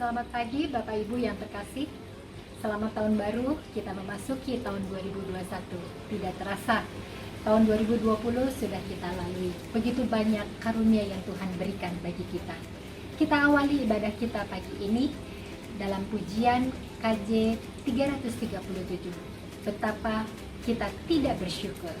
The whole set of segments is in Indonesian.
Selamat pagi Bapak Ibu yang terkasih. Selamat tahun baru, kita memasuki tahun 2021. Tidak terasa, tahun 2020 sudah kita lalui. Begitu banyak karunia yang Tuhan berikan bagi kita. Kita awali ibadah kita pagi ini dalam pujian KJ 337. Betapa kita tidak bersyukur.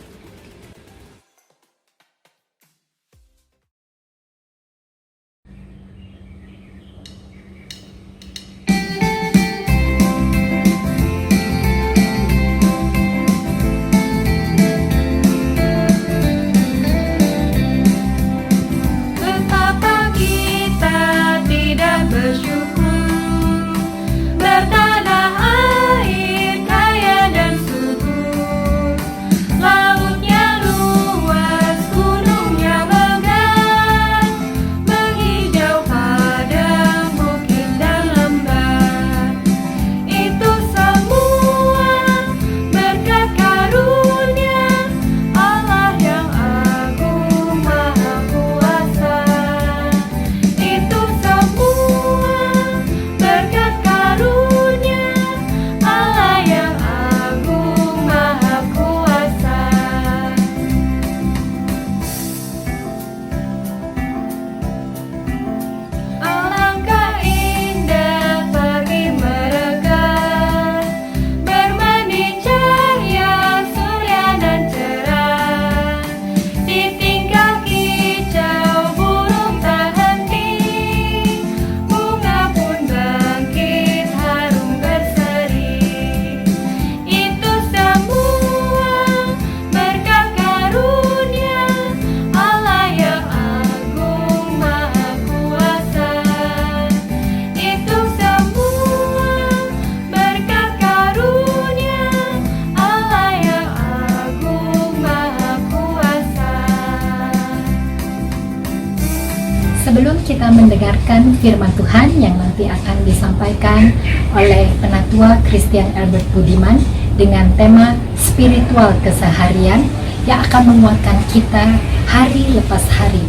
Sebelum kita mendengarkan firman Tuhan yang nanti akan disampaikan oleh Penatua Christian Albert Budiman dengan tema spiritual keseharian yang akan menguatkan kita hari lepas hari,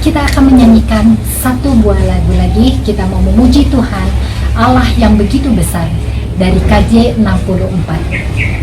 kita akan menyanyikan satu buah lagu lagi. Kita mau memuji Tuhan Allah yang begitu besar dari KJ 64.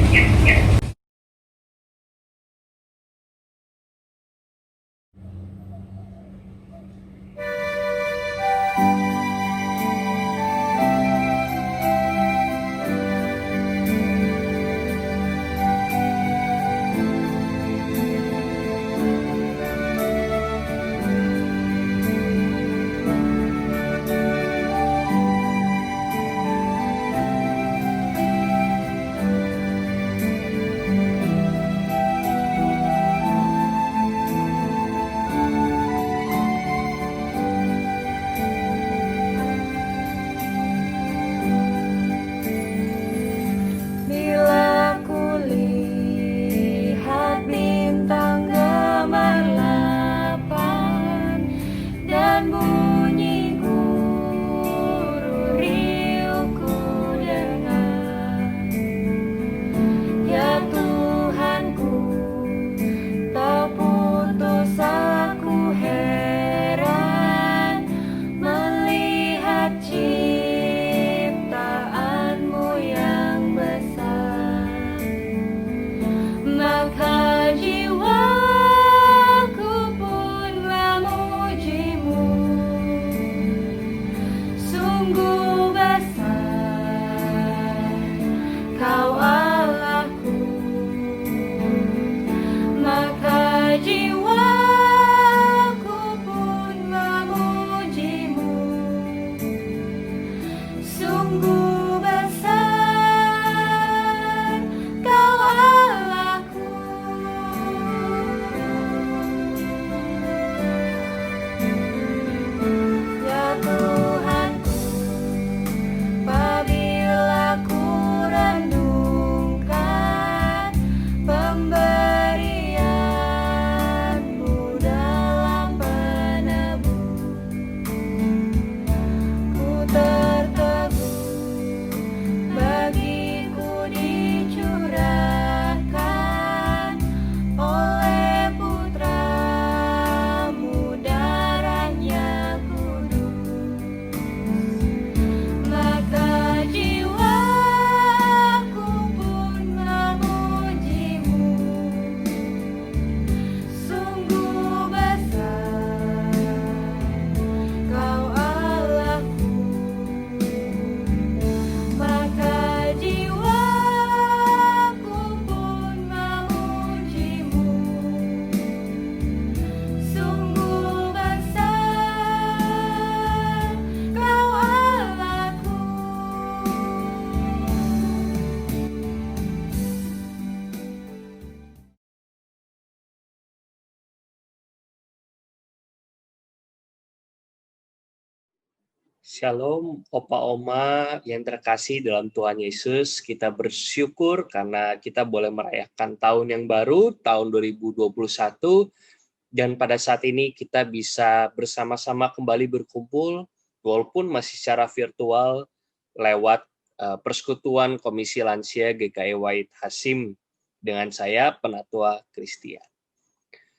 Shalom, Opa Oma yang terkasih dalam Tuhan Yesus. Kita bersyukur karena kita boleh merayakan tahun yang baru, tahun 2021. Dan pada saat ini kita bisa bersama-sama kembali berkumpul, walaupun masih secara virtual, lewat Persekutuan Komisi Lansia GKI Wahid Hasim dengan saya, Penatua Christian.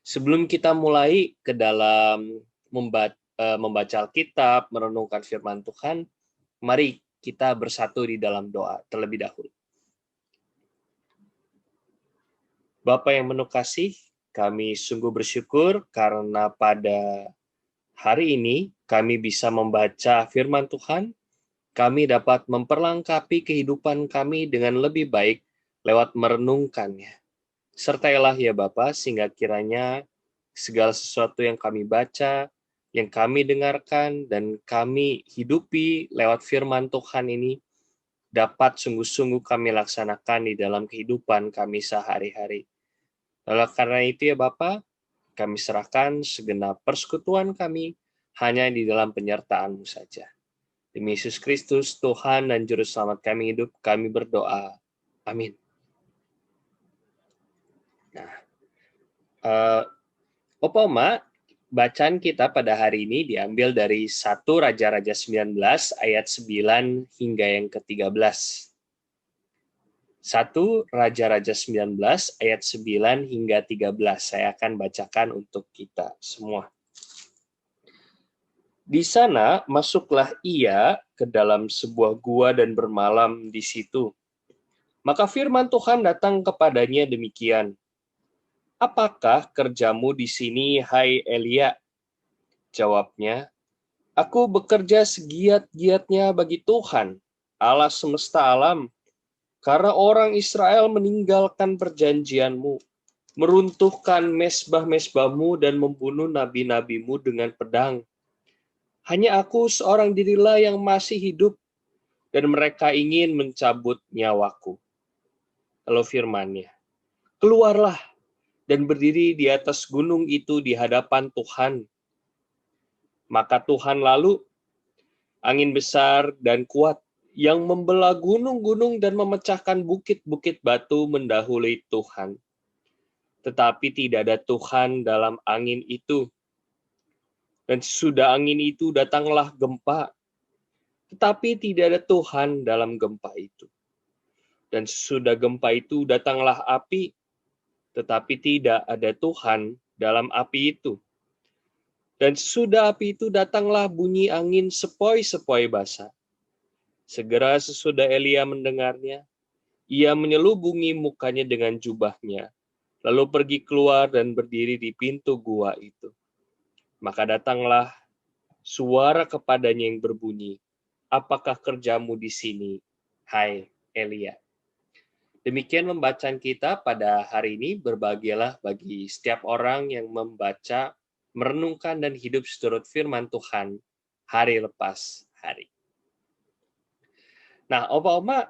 Sebelum kita mulai ke dalam membaca Alkitab, merenungkan firman Tuhan, mari kita bersatu di dalam doa terlebih dahulu. Bapa yang penuh kasih, kami sungguh bersyukur karena pada hari ini kami bisa membaca firman Tuhan, kami dapat memperlengkapi kehidupan kami dengan lebih baik lewat merenungkannya. Sertailah ya Bapa, sehingga kiranya segala sesuatu yang kami baca, yang kami dengarkan, dan kami hidupi lewat firman Tuhan ini, dapat sungguh-sungguh kami laksanakan di dalam kehidupan kami sehari-hari. Oleh karena itu ya Bapa, kami serahkan segenap persekutuan kami hanya di dalam penyertaan-Mu saja. Demi Yesus Kristus, Tuhan dan Juru Selamat kami hidup, kami berdoa. Amin. Opa Oma, bacaan kita pada hari ini diambil dari 1 Raja-Raja 19 ayat 9 hingga yang ke-13. 1 Raja-Raja 19 ayat 9 hingga 13. Saya akan bacakan untuk kita semua. Di sana masuklah ia ke dalam sebuah gua dan bermalam di situ. Maka firman Tuhan datang kepadanya demikian. Apakah kerjamu di sini, hai Elia? Jawabnya, aku bekerja segiat-giatnya bagi Tuhan, Allah semesta alam, karena orang Israel meninggalkan perjanjian-Mu, meruntuhkan mesbah-mesbah-Mu dan membunuh nabi-nabi-Mu dengan pedang. Hanya aku seorang dirilah yang masih hidup, dan mereka ingin mencabut nyawaku. Lalu firman-Nya, keluarlah dan berdiri di atas gunung itu di hadapan Tuhan. Maka Tuhan lalu, angin besar dan kuat yang membelah gunung-gunung dan memecahkan bukit-bukit batu mendahului Tuhan. Tetapi tidak ada Tuhan dalam angin itu. Dan sesudah angin itu datanglah gempa. Tetapi tidak ada Tuhan dalam gempa itu. Dan sesudah gempa itu datanglah api. Tetapi tidak ada Tuhan dalam api itu. Dan sesudah api itu datanglah bunyi angin sepoi-sepoi basah. Segera sesudah Elia mendengarnya, ia menyelubungi mukanya dengan jubahnya, lalu pergi keluar dan berdiri di pintu gua itu. Maka datanglah suara kepadanya yang berbunyi, apakah kerjamu di sini, hai Elia? Demikian pembacaan kita pada hari ini. Berbahagialah bagi setiap orang yang membaca, merenungkan, dan hidup seturut firman Tuhan hari lepas hari. Nah, Oma,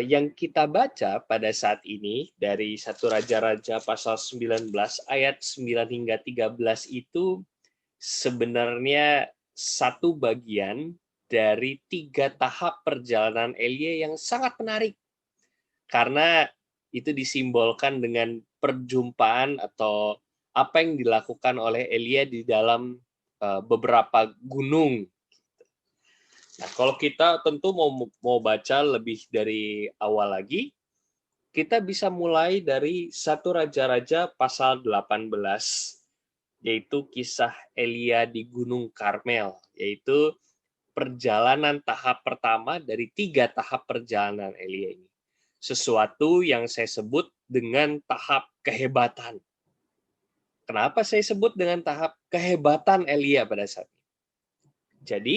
yang kita baca pada saat ini dari 1 Raja-Raja pasal 19 ayat 9 hingga 13 itu sebenarnya satu bagian dari 3 tahap perjalanan Elia yang sangat menarik. Karena itu disimbolkan dengan perjumpaan atau apa yang dilakukan oleh Elia di dalam beberapa gunung. Nah, kalau kita tentu mau baca lebih dari awal lagi, kita bisa mulai dari 1 Raja-Raja pasal 18, yaitu kisah Elia di Gunung Karmel, yaitu perjalanan tahap pertama dari 3 tahap perjalanan Elia ini. Sesuatu yang saya sebut dengan tahap kehebatan. Kenapa saya sebut dengan tahap kehebatan Elia pada saat ini? Jadi,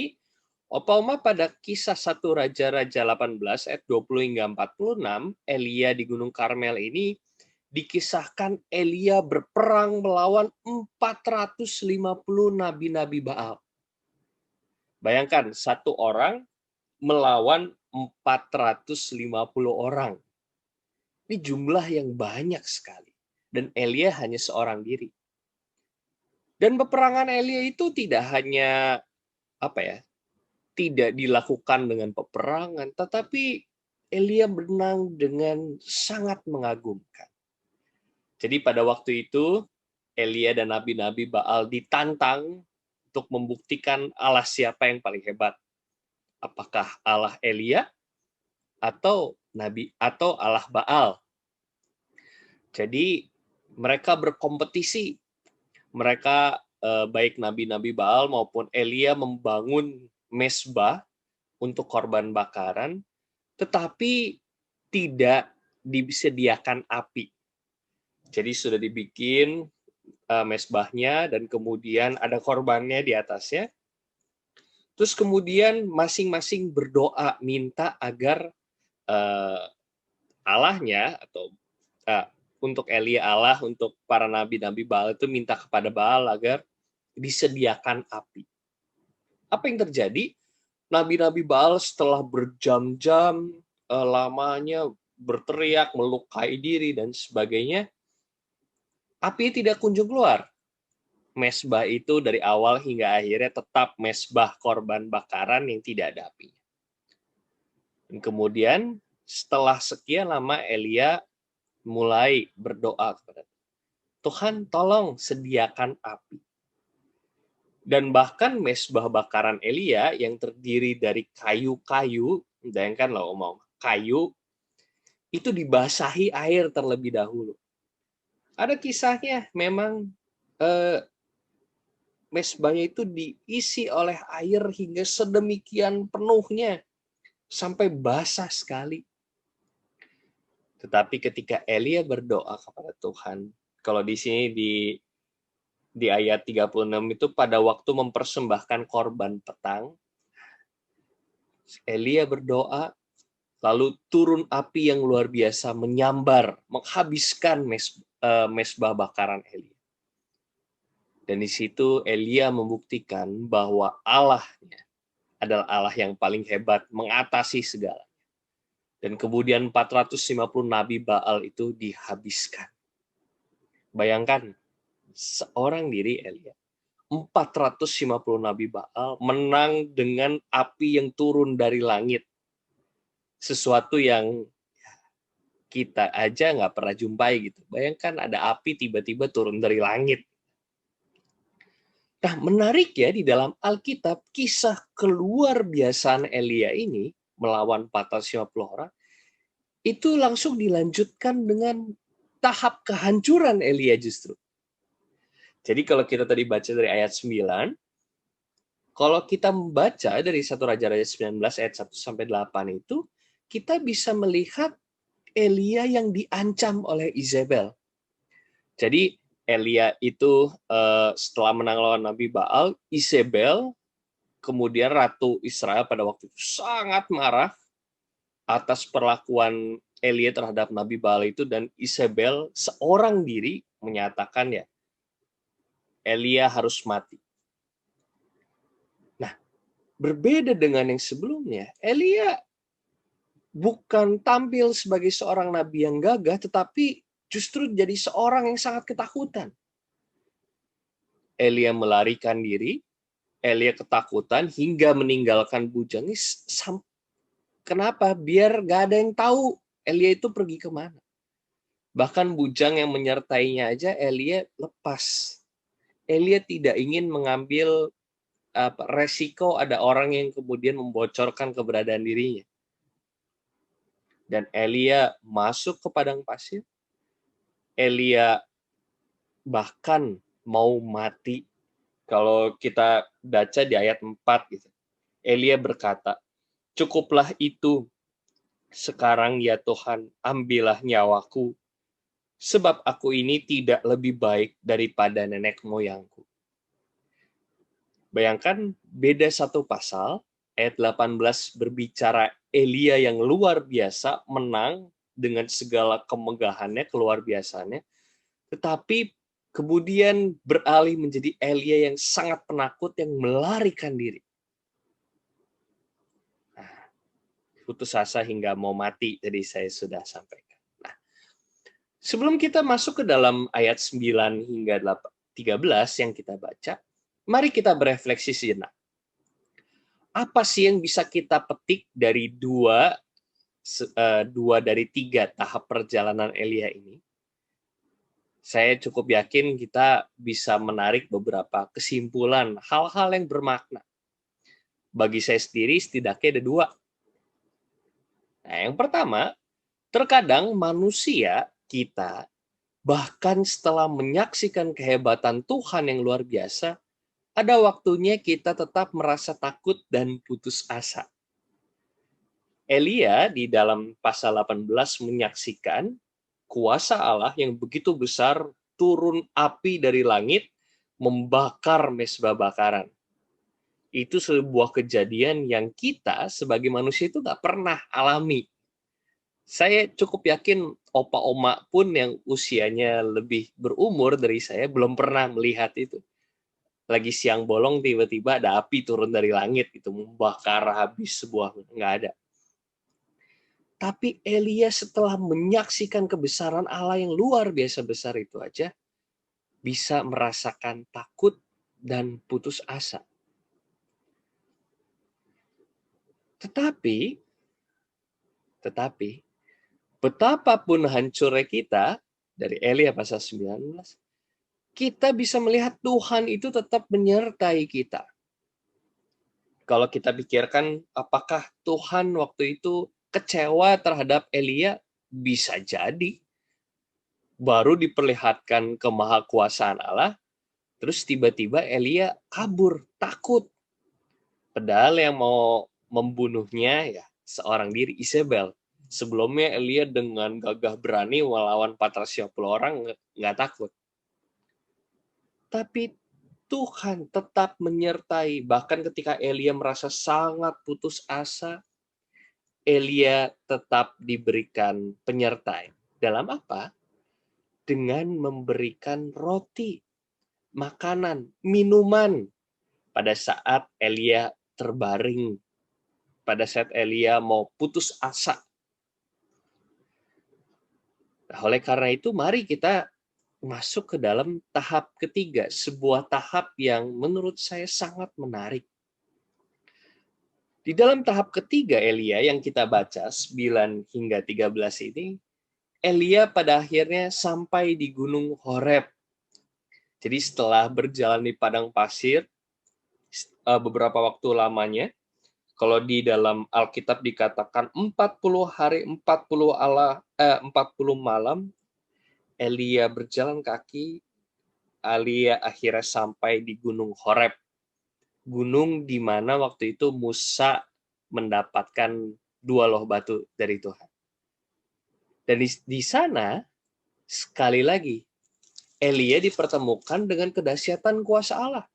Opa Oma pada kisah 1 Raja-Raja 18 ayat 20 hingga 46, Elia di Gunung Karmel ini dikisahkan Elia berperang melawan 450 nabi-nabi Baal. Bayangkan, satu orang melawan 450 orang. Ini jumlah yang banyak sekali. Dan Elia hanya seorang diri. Dan peperangan Elia itu tidak hanya apa ya, tidak dilakukan dengan peperangan, tetapi Elia berenang dengan sangat mengagumkan. Jadi pada waktu itu Elia dan nabi-nabi Baal ditantang untuk membuktikan Allah siapa yang paling hebat. Apakah Allah Elia atau Allah Baal? Jadi mereka berkompetisi. Mereka baik nabi-nabi Baal maupun Elia membangun mesbah untuk korban bakaran, tetapi tidak disediakan api. Jadi sudah dibikin mesbahnya dan kemudian ada korbannya di atasnya. Terus kemudian masing-masing berdoa minta agar Allahnya atau untuk Elia Allah, untuk para nabi-nabi Baal itu minta kepada Baal agar disediakan api. Apa yang terjadi? Nabi-nabi Baal setelah berjam-jam lamanya berteriak, melukai diri dan sebagainya, api tidak kunjung keluar. Mesbah itu dari awal hingga akhirnya tetap mesbah korban bakaran yang tidak ada apinya. Dan kemudian setelah sekian lama Elia mulai berdoa kepada Tuhan, tolong sediakan api. Dan bahkan mesbah bakaran Elia yang terdiri dari kayu-kayu, bayangkan loh omong, kayu itu dibasahi air terlebih dahulu. Ada kisahnya memang mesbahnya itu diisi oleh air hingga sedemikian penuhnya sampai basah sekali. Tetapi ketika Elia berdoa kepada Tuhan, kalau di sini di ayat 36 itu pada waktu mempersembahkan korban petang, Elia berdoa, lalu turun api yang luar biasa menyambar, menghabiskan mesbah bakaran Elia. Dan di situ Elia membuktikan bahwa Allahnya adalah Allah yang paling hebat, mengatasi segala. Dan kemudian 450 nabi Baal itu dihabiskan. Bayangkan, seorang diri Elia, 450 nabi Baal menang dengan api yang turun dari langit. Sesuatu yang kita aja nggak pernah jumpai gitu. Bayangkan ada api tiba-tiba turun dari langit. Nah, menarik ya di dalam Alkitab, kisah keluar biasaan Elia ini melawan 450 orang, itu langsung dilanjutkan dengan tahap kehancuran Elia justru. Jadi kalau kita tadi baca dari ayat 9, kalau kita membaca dari 1 Raja-Raja 19 ayat 1 sampai 8 itu, kita bisa melihat Elia yang diancam oleh Izebel. Jadi Elia itu setelah menang lawan Nabi Baal, Izebel, kemudian Ratu Israel pada waktu itu sangat marah atas perlakuan Elia terhadap Nabi Baal itu, dan Izebel seorang diri menyatakan ya, Elia harus mati. Nah, berbeda dengan yang sebelumnya, Elia bukan tampil sebagai seorang nabi yang gagah, tetapi justru jadi seorang yang sangat ketakutan. Elia melarikan diri, Elia ketakutan hingga meninggalkan bujangnya. Kenapa? Biar gak ada yang tahu Elia itu pergi kemana. Bahkan bujang yang menyertainya aja Elia lepas. Elia tidak ingin mengambil resiko ada orang yang kemudian membocorkan keberadaan dirinya. Dan Elia masuk ke padang pasir. Elia bahkan mau mati. Kalau kita baca di ayat 4 gitu. Elia berkata, "Cukuplah itu. Sekarang ya Tuhan, ambillah nyawaku. Sebab aku ini tidak lebih baik daripada nenek moyangku." Bayangkan beda satu pasal, ayat 18 berbicara Elia yang luar biasa, menang dengan segala kemegahannya, keluar biasanya, tetapi kemudian beralih menjadi Elia yang sangat penakut, yang melarikan diri. Nah, putus asa hingga mau mati, tadi saya sudah sampaikan. Nah, sebelum kita masuk ke dalam ayat 9 hingga 13 yang kita baca, mari kita berefleksi sejenak. apa sih yang bisa kita petik dari dua dari tiga tahap perjalanan Elia ini? Saya cukup yakin kita bisa menarik beberapa kesimpulan, hal-hal yang bermakna. Bagi saya sendiri setidaknya ada dua. Nah, yang pertama, terkadang manusia kita bahkan setelah menyaksikan kehebatan Tuhan yang luar biasa, ada waktunya kita tetap merasa takut dan putus asa. Elia di dalam pasal 18 menyaksikan kuasa Allah yang begitu besar turun api dari langit membakar mezbah bakaran. Itu sebuah kejadian yang kita sebagai manusia itu nggak pernah alami. Saya cukup yakin opa-oma pun yang usianya lebih berumur dari saya belum pernah melihat itu. Lagi siang bolong tiba-tiba ada api turun dari langit itu membakar habis sebuah, nggak ada. Tapi Elia setelah menyaksikan kebesaran Allah yang luar biasa besar itu aja bisa merasakan takut dan putus asa. Tetapi betapapun hancurnya kita, dari Elia pasal 19, kita bisa melihat Tuhan itu tetap menyertai kita. Kalau kita pikirkan apakah Tuhan waktu itu kecewa terhadap Elia, bisa jadi. Baru diperlihatkan kemahakuasaan Allah, terus tiba-tiba Elia kabur, takut. Padahal yang mau membunuhnya ya seorang diri, Isabel. Sebelumnya Elia dengan gagah berani melawan 450 orang nggak takut. Tapi Tuhan tetap menyertai. Bahkan ketika Elia merasa sangat putus asa, Elia tetap diberikan penyertai. Dalam apa? Dengan memberikan roti, makanan, minuman pada saat Elia terbaring, pada saat Elia mau putus asa. Nah, oleh karena itu, mari kita masuk ke dalam tahap ketiga, sebuah tahap yang menurut saya sangat menarik. Di dalam tahap ketiga Elia yang kita baca 9 hingga 13 ini, Elia pada akhirnya sampai di Gunung Horeb. Jadi setelah berjalan di padang pasir beberapa waktu lamanya, kalau di dalam Alkitab dikatakan 40 hari 40 malam, Elia berjalan kaki, Elia akhirnya sampai di Gunung Horeb. Gunung di mana waktu itu Musa mendapatkan 2 loh batu dari Tuhan. Dan di sana, sekali lagi, Elia dipertemukan dengan kedahsyatan kuasa Allah.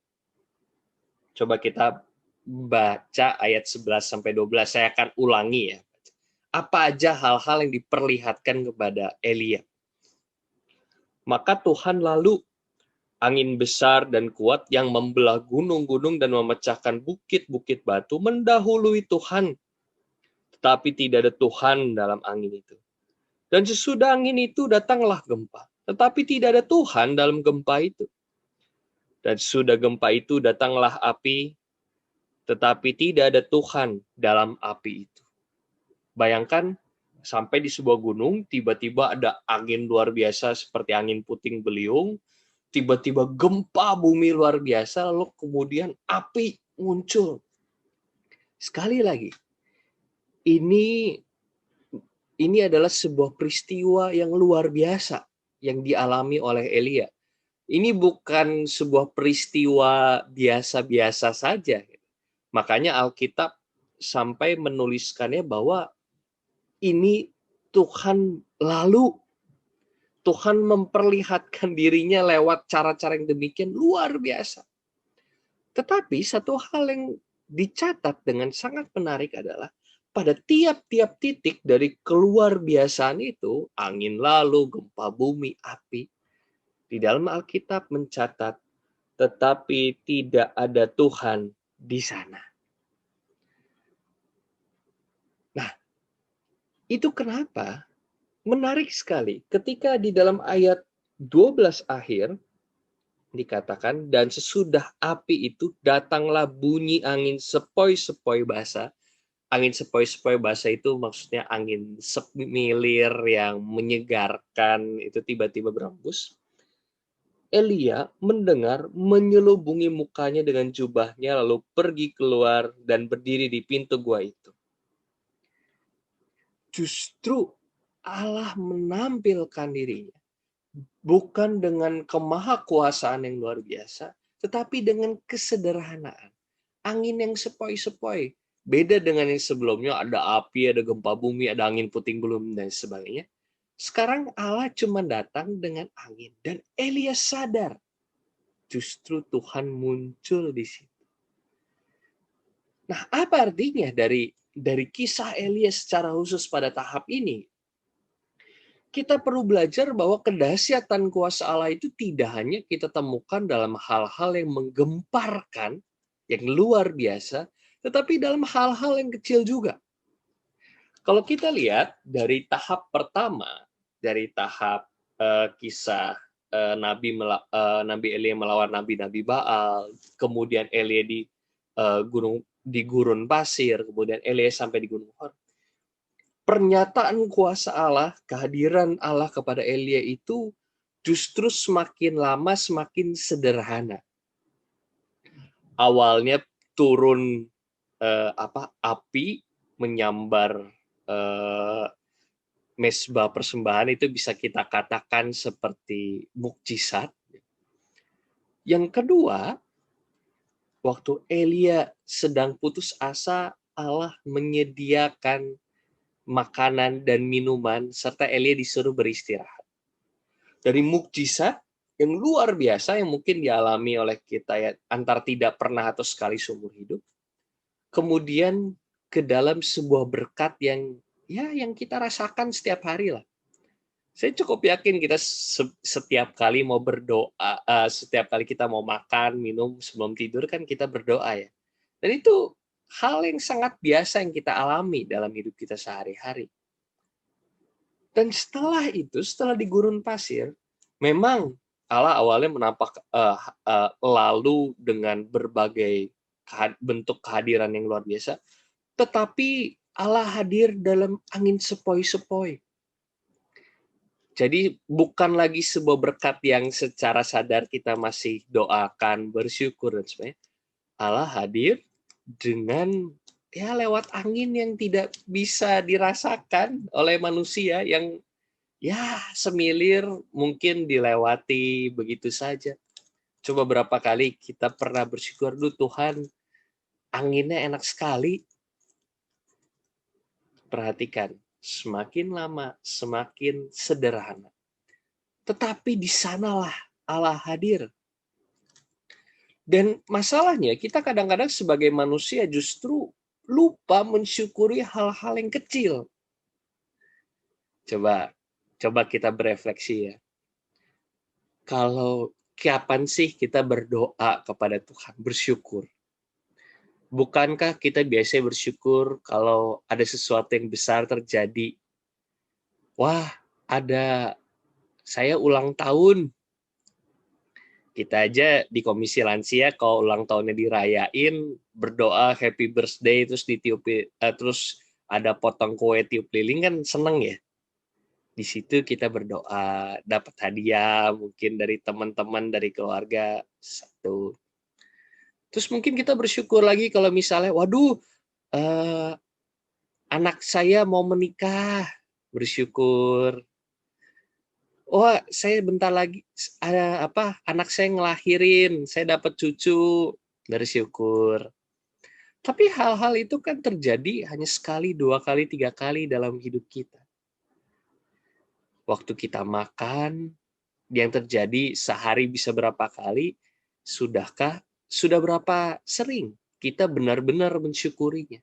Coba kita baca ayat 11-12, saya akan ulangi ya. Apa aja hal-hal yang diperlihatkan kepada Elia. Maka Tuhan lalu angin besar dan kuat yang membelah gunung-gunung dan memecahkan bukit-bukit batu mendahului Tuhan. Tetapi tidak ada Tuhan dalam angin itu. Dan sesudah angin itu datanglah gempa. Tetapi tidak ada Tuhan dalam gempa itu. Dan sesudah gempa itu datanglah api. Tetapi tidak ada Tuhan dalam api itu. Bayangkan sampai di sebuah gunung, tiba-tiba ada angin luar biasa seperti angin puting beliung. Tiba-tiba gempa bumi luar biasa, lalu kemudian api muncul. Sekali lagi, ini adalah sebuah peristiwa yang luar biasa yang dialami oleh Elia. Ini bukan sebuah peristiwa biasa-biasa saja. Makanya Alkitab sampai menuliskannya bahwa ini Tuhan memperlihatkan dirinya lewat cara-cara yang demikian luar biasa. Tetapi satu hal yang dicatat dengan sangat menarik adalah pada tiap-tiap titik dari keluar biasaan itu, angin lalu, gempa bumi, api, di dalam Alkitab mencatat, tetapi tidak ada Tuhan di sana. Nah, itu kenapa? Menarik sekali. Ketika di dalam ayat 12 akhir, dikatakan, dan sesudah api itu datanglah bunyi angin sepoi-sepoi basah. Angin sepoi-sepoi basah itu maksudnya angin semilir yang menyegarkan, itu tiba-tiba berembus. Elia mendengar, menyelubungi mukanya dengan jubahnya, lalu pergi keluar dan berdiri di pintu gua itu. Justru Allah menampilkan dirinya bukan dengan kemahakuasaan yang luar biasa, tetapi dengan kesederhanaan. Angin yang sepoi-sepoi. Beda dengan yang sebelumnya, ada api, ada gempa bumi, ada angin puting beliung, dan sebagainya. Sekarang Allah cuma datang dengan angin. Dan Elia sadar, justru Tuhan muncul di situ. Nah, apa artinya dari kisah Elia secara khusus pada tahap ini? Kita perlu belajar bahwa kedahsyatan kuasa Allah itu tidak hanya kita temukan dalam hal-hal yang menggemparkan, yang luar biasa, tetapi dalam hal-hal yang kecil juga. Kalau kita lihat dari tahap pertama, dari tahap kisah Nabi Elia melawan nabi-nabi Baal, kemudian Elia di gurun pasir, kemudian Elia sampai di gunung Hor. Pernyataan kuasa Allah, kehadiran Allah kepada Elia itu justru semakin lama semakin sederhana. Awalnya turun api menyambar mesbah persembahan, itu bisa kita katakan seperti mukjizat. Yang kedua, waktu Elia sedang putus asa, Allah menyediakan makanan dan minuman, serta Elia disuruh beristirahat. Dari mukjizat yang luar biasa yang mungkin dialami oleh kita ya, antar tidak pernah atau sekali seumur hidup, kemudian ke dalam sebuah berkat yang kita rasakan setiap hari lah. Saya cukup yakin kita setiap kali mau berdoa, setiap kali kita mau makan, minum sebelum tidur kan kita berdoa ya. Dan itu hal yang sangat biasa yang kita alami dalam hidup kita sehari-hari. Dan setelah itu, setelah di gurun pasir, memang Allah awalnya menampak lalu dengan berbagai bentuk kehadiran yang luar biasa, tetapi Allah hadir dalam angin sepoi-sepoi. Jadi bukan lagi sebuah berkat yang secara sadar kita masih doakan, bersyukur dan sebagainya. Allah hadir dengan lewat angin yang tidak bisa dirasakan oleh manusia, yang semilir mungkin dilewati begitu saja. Coba berapa kali kita pernah bersyukur, Tuhan, anginnya enak sekali. Perhatikan, semakin lama semakin sederhana. Tetapi di sanalah Allah hadir. Dan masalahnya kita kadang-kadang sebagai manusia justru lupa mensyukuri hal-hal yang kecil. Coba kita berefleksi ya. Kalau kapan sih kita berdoa kepada Tuhan, bersyukur? Bukankah kita biasanya bersyukur kalau ada sesuatu yang besar terjadi? Wah, saya ulang tahun. Kita aja di Komisi Lansia kalau ulang tahunnya dirayain, berdoa happy birthday, terus terus ada potong kue tiup lilin, kan seneng ya. Di situ kita berdoa, dapat hadiah mungkin dari teman-teman, dari keluarga satu. Terus mungkin kita bersyukur lagi kalau misalnya, waduh, anak saya mau menikah, bersyukur. Wah, saya bentar lagi anak saya ngelahirin, saya dapat cucu, bersyukur. Tapi hal-hal itu kan terjadi hanya sekali, 2 kali, 3 kali dalam hidup kita. Waktu kita makan, yang terjadi sehari bisa berapa kali, sudah berapa sering kita benar-benar mensyukurinya?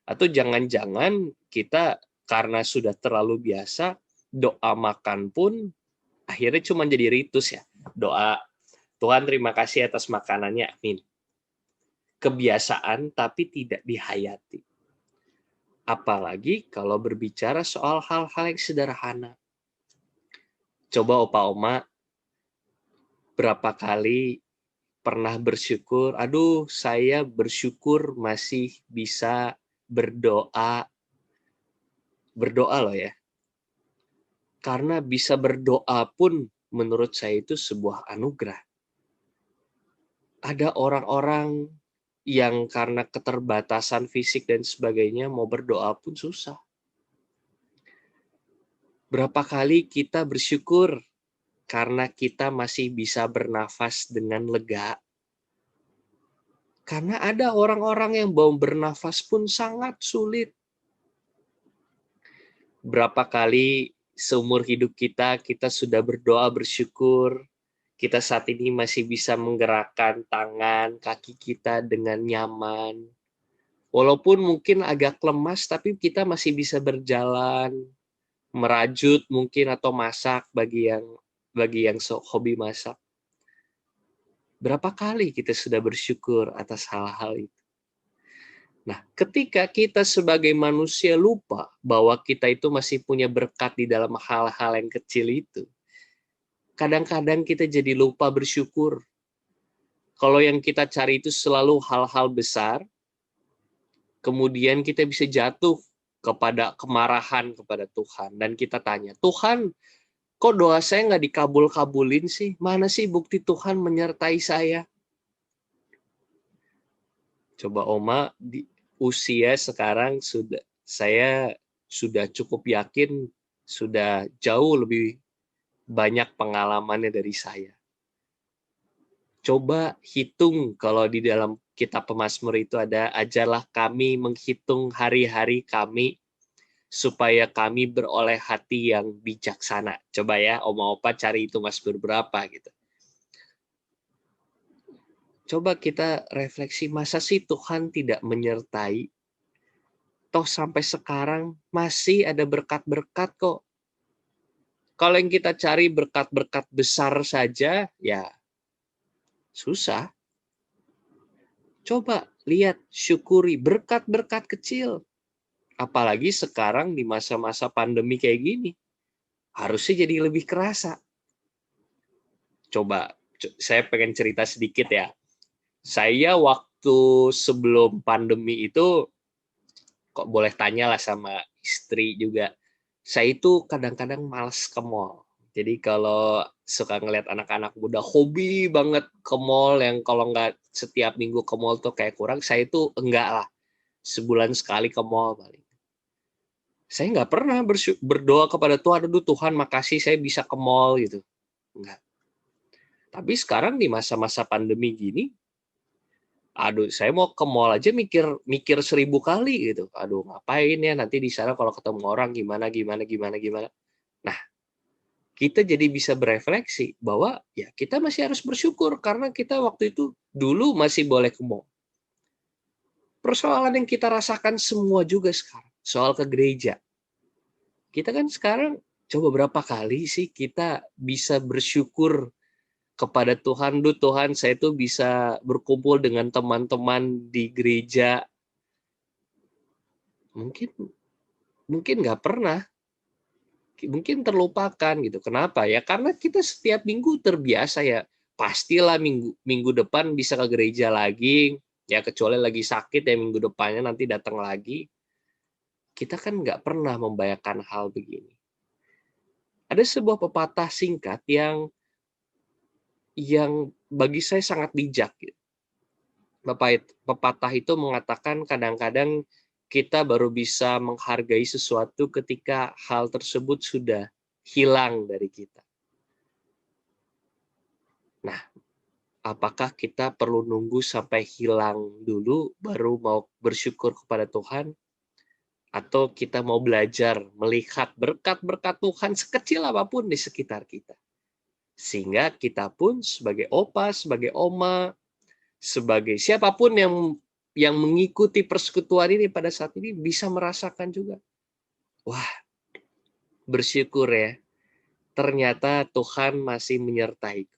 Atau jangan-jangan kita karena sudah terlalu biasa, doa makan pun akhirnya cuma jadi ritus ya. Doa, Tuhan terima kasih atas makanannya, amin. Kebiasaan tapi tidak dihayati. Apalagi kalau berbicara soal hal-hal yang sederhana. Coba opa oma berapa kali pernah bersyukur, aduh saya bersyukur masih bisa berdoa loh ya. Karena bisa berdoa pun menurut saya itu sebuah anugerah. Ada orang-orang yang karena keterbatasan fisik dan sebagainya mau berdoa pun susah. Berapa kali kita bersyukur karena kita masih bisa bernafas dengan lega. Karena ada orang-orang yang mau bernafas pun sangat sulit. Berapa kali seumur hidup kita sudah berdoa bersyukur, kita saat ini masih bisa menggerakkan tangan, kaki kita dengan nyaman. Walaupun mungkin agak lemas, tapi kita masih bisa berjalan, merajut mungkin atau masak bagi yang hobi masak. Berapa kali kita sudah bersyukur atas hal-hal itu? Nah, ketika kita sebagai manusia lupa bahwa kita itu masih punya berkat di dalam hal-hal yang kecil itu, kadang-kadang kita jadi lupa bersyukur. Kalau yang kita cari itu selalu hal-hal besar, kemudian kita bisa jatuh kepada kemarahan kepada Tuhan. Dan kita tanya, Tuhan, kok doa saya nggak dikabul-kabulin sih? Mana sih bukti Tuhan menyertai saya? Coba Oma, di usia sekarang saya sudah cukup yakin, sudah jauh lebih banyak pengalamannya dari saya. Coba hitung, kalau di dalam kitab Pemazmur itu ada, ajarlah kami menghitung hari-hari kami, supaya kami beroleh hati yang bijaksana. Coba ya, Oma Opa cari itu Mazmur berapa gitu. Coba kita refleksi, masa sih Tuhan tidak menyertai? Toh sampai sekarang masih ada berkat-berkat kok. Kalau yang kita cari berkat-berkat besar saja, ya susah. Coba lihat, syukuri berkat-berkat kecil. Apalagi sekarang di masa-masa pandemi kayak gini. Harusnya jadi lebih kerasa. Coba, saya pengen cerita sedikit ya. Saya waktu sebelum pandemi itu, kok boleh tanya lah sama istri juga, saya itu kadang-kadang malas ke mall. Jadi kalau suka ngeliat anak-anak muda hobi banget ke mall, yang kalau nggak setiap minggu ke mall tuh kayak kurang, saya itu enggak lah. Sebulan sekali ke mall paling. Saya nggak pernah berdoa kepada Tuhan, aduh Tuhan makasih saya bisa ke mall gitu. Enggak. Tapi sekarang di masa-masa pandemi gini, aduh saya mau ke mall aja mikir 1000 kali gitu. Aduh ngapain ya nanti di sana kalau ketemu orang gimana. Nah, kita jadi bisa berefleksi bahwa ya kita masih harus bersyukur karena kita waktu itu dulu masih boleh ke mall. Persoalan yang kita rasakan semua juga sekarang, soal ke gereja. Kita kan sekarang coba berapa kali sih kita bisa bersyukur kepada Tuhan, Tuhan saya tuh bisa berkumpul dengan teman-teman di gereja. Mungkin nggak pernah, mungkin terlupakan gitu. Kenapa ya? Karena kita setiap minggu terbiasa ya. Pastilah minggu depan bisa ke gereja lagi, ya kecuali lagi sakit ya minggu depannya nanti datang lagi. Kita kan nggak pernah membayangkan hal begini. Ada sebuah pepatah singkat yang bagi saya sangat bijak. Pepatah itu mengatakan kadang-kadang kita baru bisa menghargai sesuatu ketika hal tersebut sudah hilang dari kita. Nah, apakah kita perlu nunggu sampai hilang dulu baru mau bersyukur kepada Tuhan? Atau kita mau belajar melihat berkat-berkat Tuhan sekecil apapun di sekitar kita? Sehingga kita pun sebagai opa, sebagai oma, sebagai siapapun yang mengikuti persekutuan ini pada saat ini bisa merasakan juga. Wah, bersyukur ya. Ternyata Tuhan masih menyertaiku.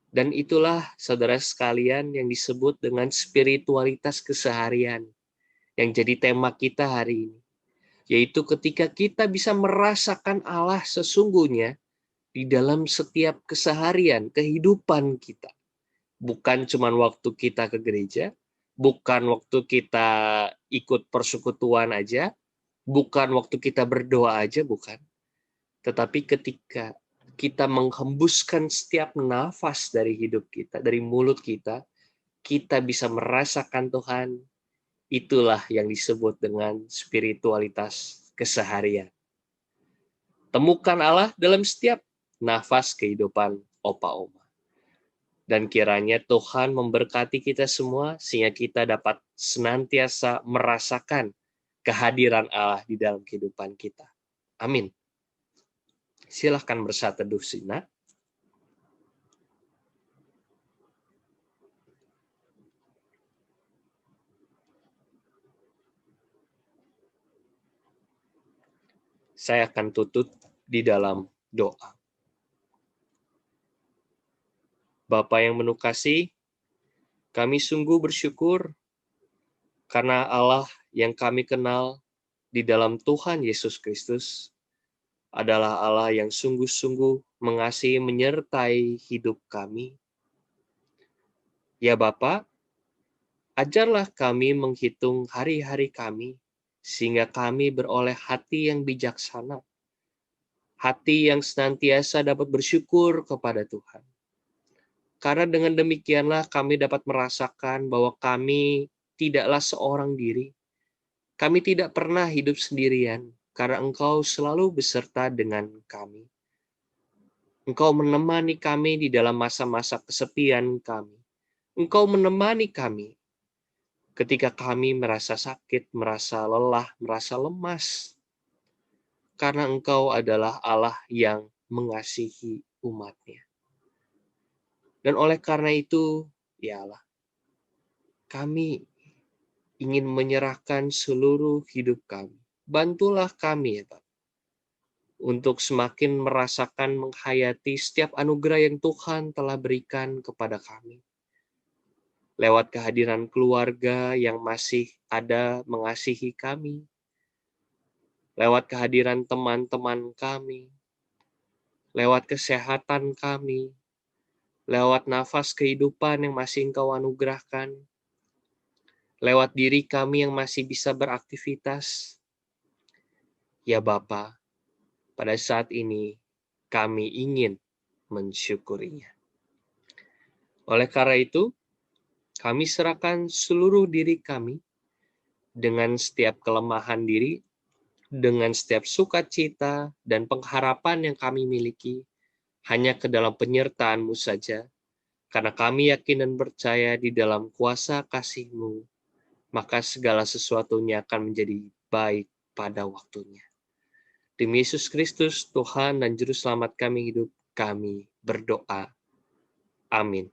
Dan itulah saudara sekalian yang disebut dengan spiritualitas keseharian yang jadi tema kita hari ini. Yaitu ketika kita bisa merasakan Allah sesungguhnya di dalam setiap keseharian, kehidupan kita. Bukan cuma waktu kita ke gereja, bukan waktu kita ikut persekutuan aja, bukan waktu kita berdoa aja, bukan. Tetapi ketika kita menghembuskan setiap nafas dari hidup kita, dari mulut kita bisa merasakan Tuhan. Itulah yang disebut dengan spiritualitas keseharian. Temukan Allah dalam setiap nafas kehidupan opa-oma. Dan kiranya Tuhan memberkati kita semua sehingga kita dapat senantiasa merasakan kehadiran Allah di dalam kehidupan kita. Amin. Silahkan bersatu teduh sejenak. Saya akan tutup di dalam doa. Bapa yang penuh kasih, kami sungguh bersyukur karena Allah yang kami kenal di dalam Tuhan Yesus Kristus adalah Allah yang sungguh-sungguh mengasihi menyertai hidup kami. Ya Bapa, ajarlah kami menghitung hari-hari kami sehingga kami beroleh hati yang bijaksana, hati yang senantiasa dapat bersyukur kepada Tuhan. Karena dengan demikianlah kami dapat merasakan bahwa kami tidaklah seorang diri. Kami tidak pernah hidup sendirian, karena Engkau selalu beserta dengan kami. Engkau menemani kami di dalam masa-masa kesepian kami. Engkau menemani kami ketika kami merasa sakit, merasa lelah, merasa lemas. Karena Engkau adalah Allah yang mengasihi umat-Nya. Dan oleh karena itu, ya Allah, kami ingin menyerahkan seluruh hidup kami. Bantulah kami, ya Pak, untuk semakin merasakan menghayati setiap anugerah yang Tuhan telah berikan kepada kami. Lewat kehadiran keluarga yang masih ada mengasihi kami, lewat kehadiran teman-teman kami, lewat kesehatan kami, lewat nafas kehidupan yang masih Engkau anugerahkan, lewat diri kami yang masih bisa beraktivitas. Ya Bapa, pada saat ini kami ingin mensyukurinya. Oleh karena itu, kami serahkan seluruh diri kami dengan setiap kelemahan diri, dengan setiap sukacita dan pengharapan yang kami miliki, hanya ke dalam penyertaan-Mu saja, karena kami yakin dan percaya di dalam kuasa kasih-Mu, maka segala sesuatunya akan menjadi baik pada waktunya. Demi Yesus Kristus, Tuhan dan Juru Selamat kami hidup, kami berdoa. Amin.